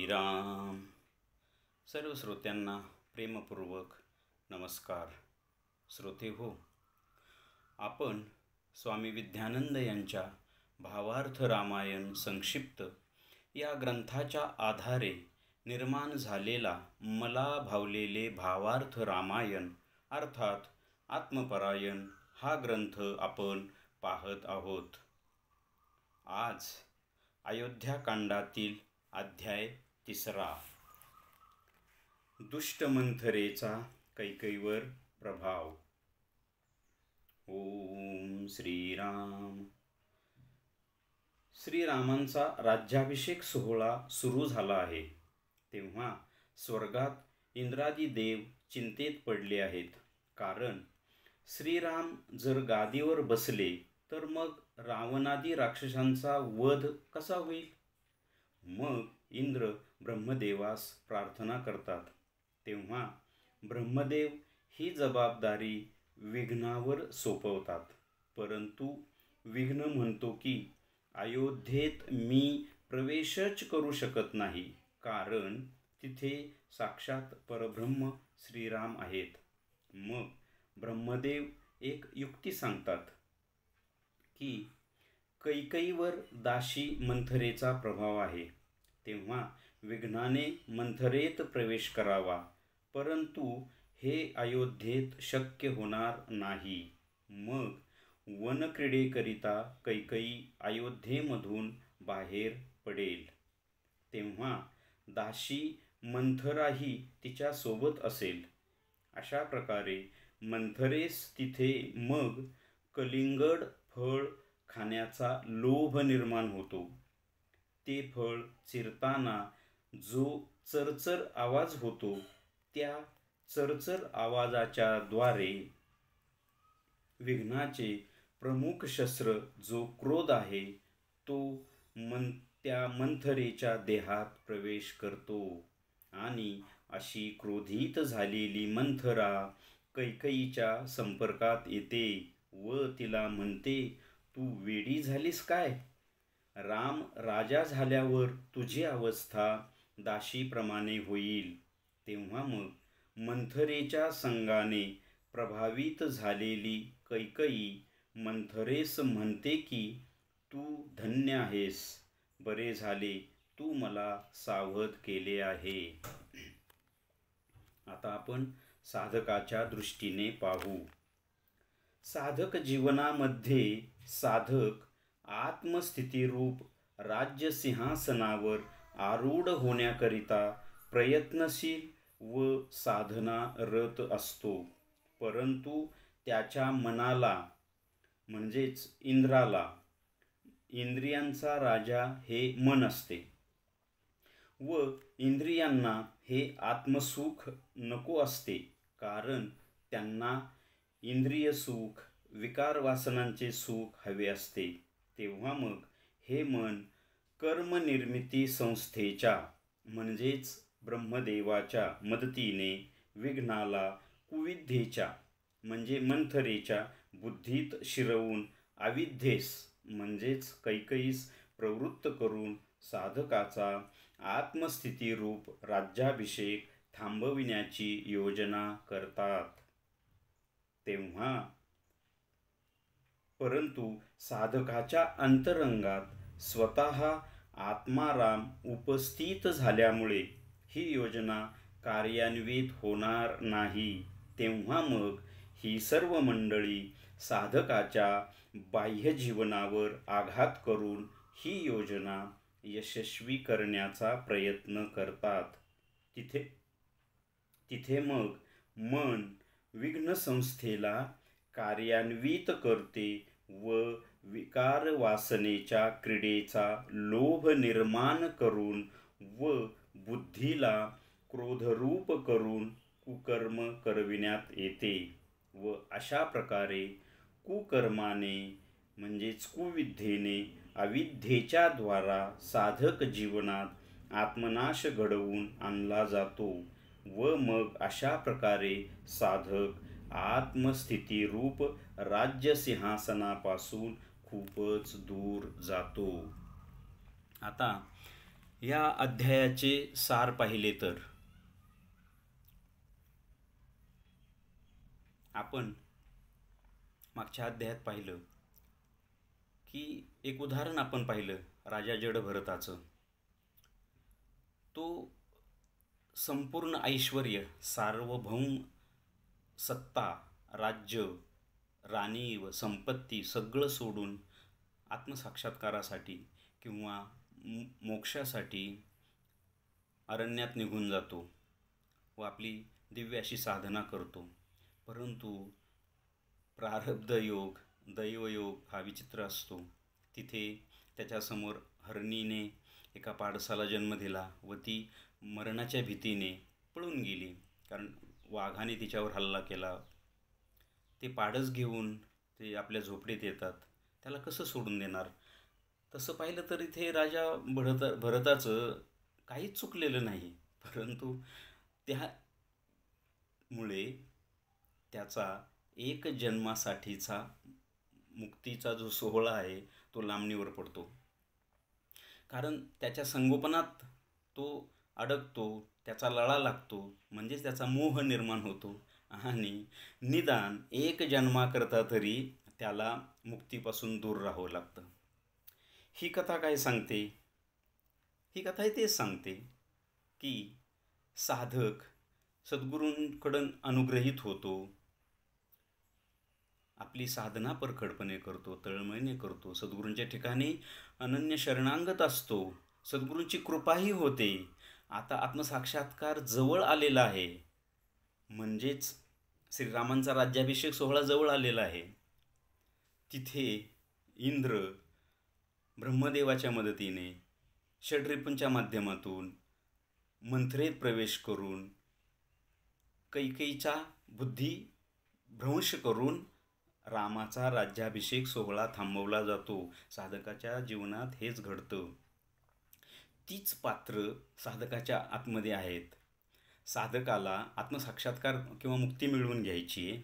श्रीराम. सर्व श्रोत्यांना प्रेमपूर्वक नमस्कार. श्रोते हो, आपण स्वामी विद्यानंद यांच्या भावार्थ रामायण संक्षिप्त या ग्रंथाच्या आधारे निर्माण झालेला मला भावलेले भावार्थ रामायण अर्थात आत्मपरायण हा ग्रंथ आपण पाहत आहोत. आज अयोध्याकांडातील अध्याय 3. दुष्ट मंथरेचा कैकेयीवर प्रभाव. ओम श्रीराम. श्रीरामांचा राज्याभिषेक सोहळा सुरू झाला आहे तेव्हा स्वर्गात इंद्रादी देव चिंतेत पडले आहेत. कारण श्रीराम जर गादीवर बसले तर मग रावणादी राक्षसांचा वध कसा होईल. मग इंद्र ब्रह्मदेवास प्रार्थना करतात. तेव्हा ब्रह्मदेव ही जबाबदारी विघ्नावर सोपवतात. परंतु विघ्न म्हणतो की अयोध्येत मी प्रवेशच करू शकत नाही, कारण तिथे साक्षात परब्रह्म श्रीराम आहेत. मग ब्रह्मदेव एक युक्ती सांगतात की कैकेयीवर दासी मंथरेचा प्रभाव आहे, तेव्हा विघ्नाने मंथरेत प्रवेश करावा. परंतु हे अयोध्येत शक्य होणार नाही. मग वनक्रीडेकरिता कैकेयी अयोध्येमधून बाहेर पडेल. तेव्हा दासी मंथराही तिच्या सोबत असेल. अशा प्रकारे मंथरेस तिथे मग कलिंगड फळ खाण्याचा लोभ निर्माण होतो. ते फळ चिरताना जो चरचर आवाज होतो, त्या चरचर आवाजाच्या द्वारे विघ्नाचे प्रमुख शस्त्र जो क्रोध आहे तो त्या मंथरेच्या देहात प्रवेश करतो. आणि अशी क्रोधित झालेली मंथरा कैकेयीच्या संपर्कात येते व तिला म्हणते, तू वेडी झालीस काय? राम राजा झाल्यावर तुझी अवस्था दासीप्रमाणे होईल. तेव्हा मग मंथरेच्या संगाने प्रभावित झालेली कैकेयी मंथरेस म्हणते की तू धन्य आहेस, बरे झाले तू मला सावध केले आहे. आता आपण साधकाच्या दृष्टीने पाहू. साधक जीवनामध्ये साधक आत्मस्थितीरूप राज्य सिंहासनावर आरूढ होण्याकरिता प्रयत्नशील व साधनारत असतो. परंतु त्याच्या मनाला म्हणजेच इंद्राला, इंद्रियांचा राजा हे मन असते व इंद्रियांना हे आत्मसुख नको असते. कारण त्यांना इंद्रिय सुख, विकार वासनांचे सुख हवे असते. तेव्हा मग हे मन कर्मनिर्मिती संस्थेच्या म्हणजेच ब्रह्मदेवाच्या मदतीने विघ्नाला कुविद्येच्या म्हणजे मंथरेच्या बुद्धीत शिरवून अविद्येस म्हणजेच कैकेयीस प्रवृत्त करून साधकाचा आत्मस्थितीरूप राज्याभिषेक थांबविण्याची योजना करतात. तेव्हा परंतु साधकाच्या अंतरंगात स्वतः आत्माराम उपस्थित झाल्यामुळे ही योजना कार्यान्वित होणार नाही. तेव्हा मग ही सर्व मंडळी साधकाच्या बाह्य जीवनावर आघात करून ही योजना यशस्वी करण्याचा प्रयत्न करतात. तिथे मग मन विघ्न संस्थेला कार्यान्वित करते व विकार वासनेच्या क्रीडेचा लोभ निर्माण करून व बुद्धीला क्रोधरूप करून कुकर्म करविण्यात येते. व अशा प्रकारे कुकर्माने म्हणजेच कुविद्येने अविद्येच्या द्वारा साधक जीवनात आत्मनाश घडवून आणला जातो व मग अशा प्रकारे साधक आत्मस्थितीरूप राज्य सिंहासनापासून खूपच दूर जातो. आता या अध्यायाचे सार पाहिले तर आपण मागच्या अध्यायात पाहिलं की एक उदाहरण आपण पाहिलं राजा जडभरताचं. तो संपूर्ण ऐश्वर्य, सार्वभौम सत्ता, राज्य, राणी व संपत्ती सगळं सोडून आत्मसाक्षात्कारासाठी किंवा मोक्षासाठी अरण्यात निघून जातो व आपली दिव्य अशी साधना करतो. परंतु प्रारब्ध योग, दैवयोग हा विचित्र असतो. तिथे त्याच्यासमोर हरणीने एका पाडसाला जन्म दिला व ती मरणाच्या भीतीने पळून गेली, कारण वाघाने तिच्यावर हल्ला केला. ते पाडस घेऊन ते आपल्या झोपडीत येतात, त्याला कसं सोडून देणार? तसं पाहिलं तर इथे राजा भरताचं काहीच चुकलेलं नाही, परंतु त्यामुळे त्याचा एक जन्मासाठीचा मुक्तीचा जो सोहळा आहे तो लांबणीवर पडतो. कारण त्याच्या संगोपनात तो अडकतो, त्याचा लळा लागतो, म्हणजेच त्याचा मोह निर्माण होतो आणि निदान एक जन्माकरता तरी त्याला मुक्तीपासून दूर राहावं लागतं. ही कथा काय सांगते? ही कथा तेच सांगते की साधक सद्गुरूंकडून अनुग्रहित होतो, आपली साधना परखडपणे करतो, तळमळीने करतो, सद्गुरूंच्या ठिकाणी अनन्य शरणांगत असतो, सद्गुरूंची कृपाही होते. आता आत्मसाक्षात्कार जवळ आलेला आहे, म्हणजेच श्रीरामांचा राज्याभिषेक सोहळा जवळ आलेला आहे. तिथे इंद्र ब्रह्मदेवाच्या मदतीने षड्रिपूंच्या माध्यमातून मंथरेत प्रवेश करून कैकेयीचा बुद्धी भ्रंश करून रामाचा राज्याभिषेक सोहळा थांबवला जातो. साधकाच्या जीवनात हेच घडतं. तीच पात्र साधकाच्या आतमध्ये आहेत. साधकाला आत्मसाक्षात्कार किंवा मुक्ती मिळवून घ्यायची आहे,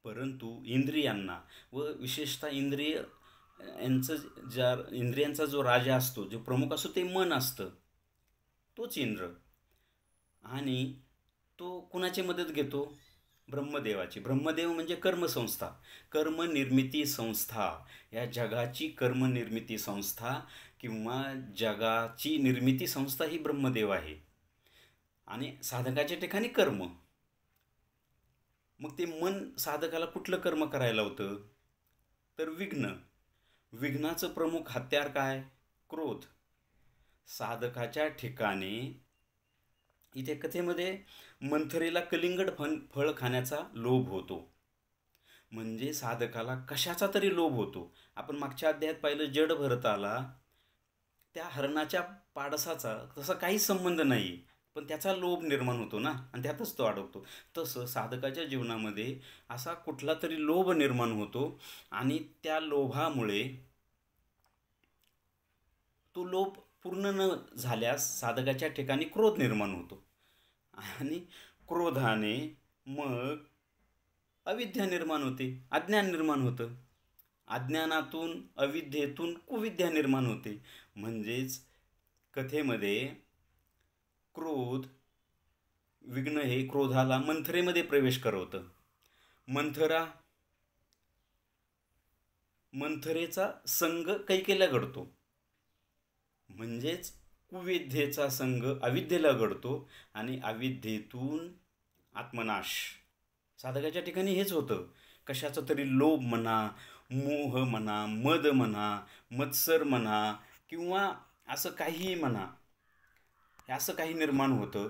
परंतु इंद्रियांना व विशेषतः इंद्रियांचा जो राजा असतो, जो प्रमुख असतो, ते मन असतं, तोच इंद्र. आणि तो कुणाची मदत घेतो? ब्रह्मदेवाची. ब्रह्मदेव म्हणजे कर्मसंस्था, कर्मनिर्मिती संस्था. या जगाची कर्मनिर्मिती संस्था किंवा जगाची निर्मिती संस्था ही ब्रह्मदेव आहे. आणि साधकाच्या ठिकाणी कर्म. मग ते मन साधकाला कुठलं कर्म करायला होतं? तर विघ्नाचं प्रमुख हत्यार काय? क्रोध. साधकाच्या ठिकाणी इथे कथेमध्ये मंथरेला कलिंगड फळ खाण्याचा लोभ होतो, म्हणजे साधकाला कशाचा तरी लोभ होतो. आपण मागच्या अध्यायात पाहिलं, जड भरताला त्या हरणाच्या पाडसाचा तसा काहीच संबंध नाही, पण त्याचा लोभ निर्माण होतो ना, आणि त्यातच तो अडकतो. तसं साधकाच्या जीवनामध्ये असा कुठला तरी लोभ निर्माण होतो आणि त्या लोभामुळे तो लोभ पूर्ण न झाल्यास साधकाच्या ठिकाणी क्रोध निर्माण होतो आणि क्रोधाने मग अविद्या निर्माण होते, अज्ञान निर्माण होतं. अज्ञानातून, अविद्येतून कुविद्या निर्माण होते. म्हणजेच कथेमध्ये विघ्न हे क्रोधाला मंथरेमध्ये प्रवेश करवतं. मंथरेचा संग कैकेयीला घडतो, म्हणजेच कुविद्येचा संग अविद्येला घडतो आणि अविद्येतून आत्मनाश. साधकाच्या ठिकाणी हेच होतं. कशाचा तरी लोभ म्हणा, मोह म्हणा, मद म्हणा, मत्सर म्हणा, किंवा असं काहीही म्हणा, असं काही निर्माण होतं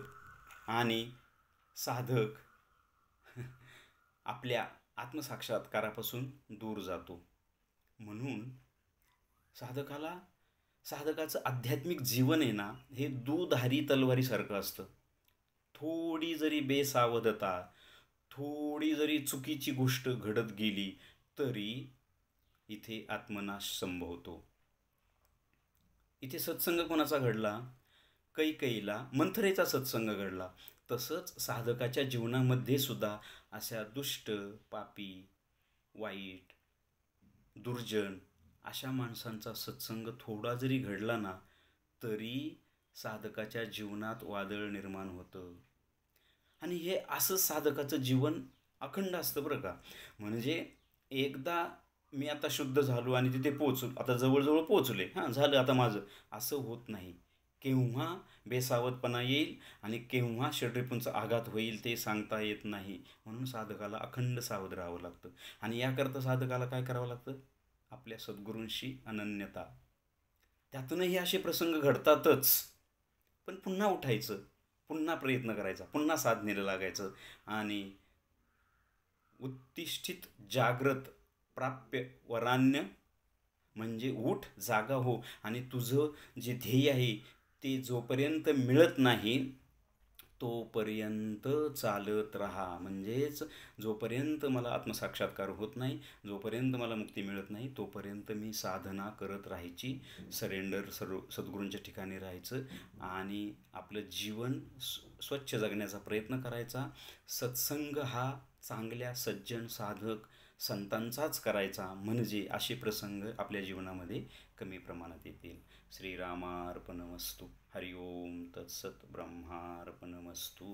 आणि साधक आपल्या आत्मसाक्षात्कारापासून दूर जातो. म्हणून साधकाचं आध्यात्मिक जीवन आहे ना, हे दुधारी तलवारीसारखं असतं. थोडी जरी बेसावधता, थोडी जरी चुकीची गोष्ट घडत गेली तरी इथे आत्मनाश संभवतो. इथे सत्संग कोणाचा घडला? कैकेयीला मंथरेचा सत्संग घडला. तसंच साधकाच्या जीवनामध्ये सुद्धा अशा दुष्ट, पापी, वाईट, दुर्जन अशा माणसांचा सत्संग थोडा जरी घडला ना, तरी साधकाच्या जीवनात वादळ निर्माण होतं. आणि हे असं साधकाचं जीवन अखंड असतं बरं का. म्हणजे एकदा मी आता शुद्ध झालो आणि तिथे पोहोचलो, आता जवळ-जवळ पोहोचले, हां, झालं आता माझं, असं होत नाही. केव्हा बेसावधपणा येईल आणि केव्हा षड्रिपूंचा आघात होईल ते सांगता येत नाही. म्हणून साधकाला अखंड सावध राहावं लागतं. आणि याकरता साधकाला काय करावं लागतं? आपल्या सद्गुरूंशी अनन्यता. त्यातूनही असे प्रसंग घडतातच. पण पुन्हा उठायचं, पुन्हा प्रयत्न करायचा, पुन्हा साधनेला लागायचं आणि उत्तिष्ठित जाग्रत प्राप्य वरान्य, म्हणजे उठ, जागा हो आणि तुझं जे ध्येय आहे ते जोपर्यंत मिळत नाही तोपर्यंत चालत राहा. म्हणजेच जोपर्यंत मला आत्मसाक्षात्कार होत नाही, जोपर्यंत मला मुक्ती मिळत नाही, तोपर्यंत मी साधना करत राहायची, सरेंडर सर्व सद्गुरूंच्या ठिकाणी राहायचं आणि आपलं जीवन स्वच्छ जगण्याचा प्रयत्न करायचा. सत्संग हा चांगल्या सज्जन साधक संतांचाच करायचा, म्हणजे असे प्रसंग आपल्या जीवनामध्ये कमी प्रमाणात येतील. श्रीरामार्पणमस्तु. हरि ओम तत्सत. ब्रह्मार्पणमस्तु.